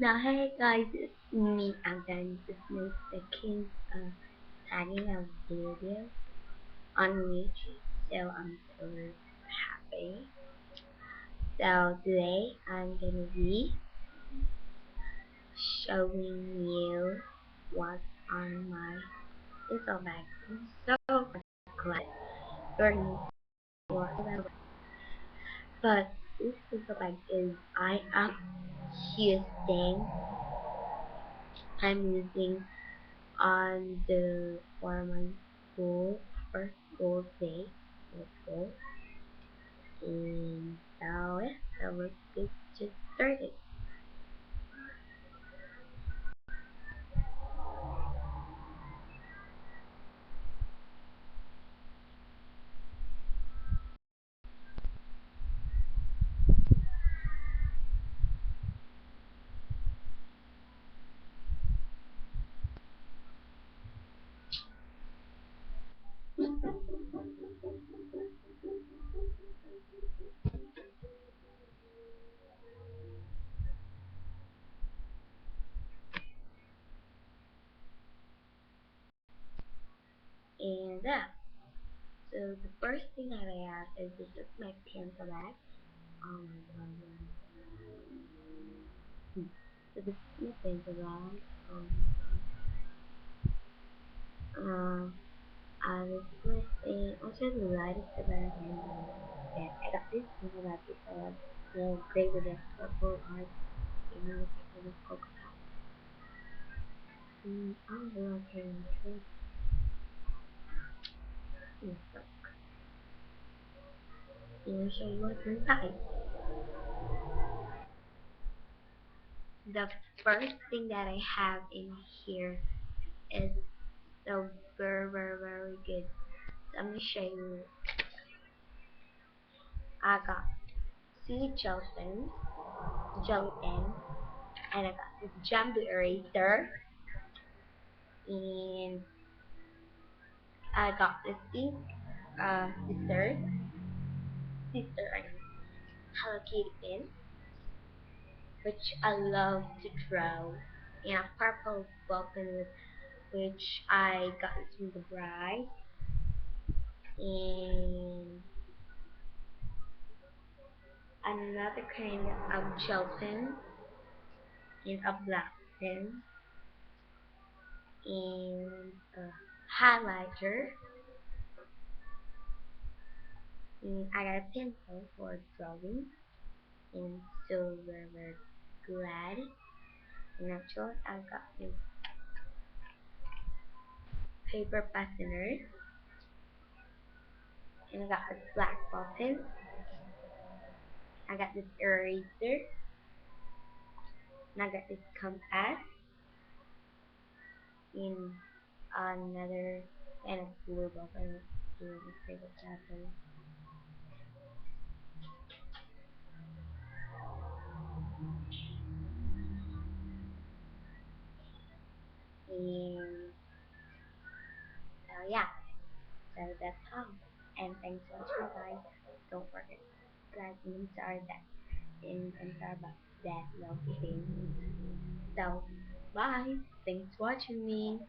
Now, hey guys, it's me again. This is the king tagging a video on YouTube, so I'm so happy. So today I'm gonna be showing you what's on my info bag. I'm so glad you're in for but this info bag is I am using I'm using on the for my school first school day at school. And so yeah, so let's get just started. And so the first thing that I have is this is my pencil bag. Oh my god. So this is my pencil bag. Um this is my thing. Actually the lightest the bag and yeah, I got this pencil bag because the gray with the purple art you know with the polka dot. I love him. Yes, let me show you what's inside. The first thing that I have in here is so very good. So I'm gonna show you. I got sea jelly pen, and I got this jumbo eraser, and I got this ink sister I mean, Hello Kitty pen, which I love to draw, and a purple ball pen which I got this from the bride, and another kind of gel pen, and a black pen, and a highlighter, and I got a pencil for drawing, and so very glad. And actually, I got this paper fastener, and I got this black ball pen. I got this eraser, and I got this compass, and another kind of blue ball pen. Here, this paper fastener. And so yeah, so that's all. And thanks for watching guys. Don't forget guys and sorry that and sorry about that little thing. So bye. Thanks for watching me.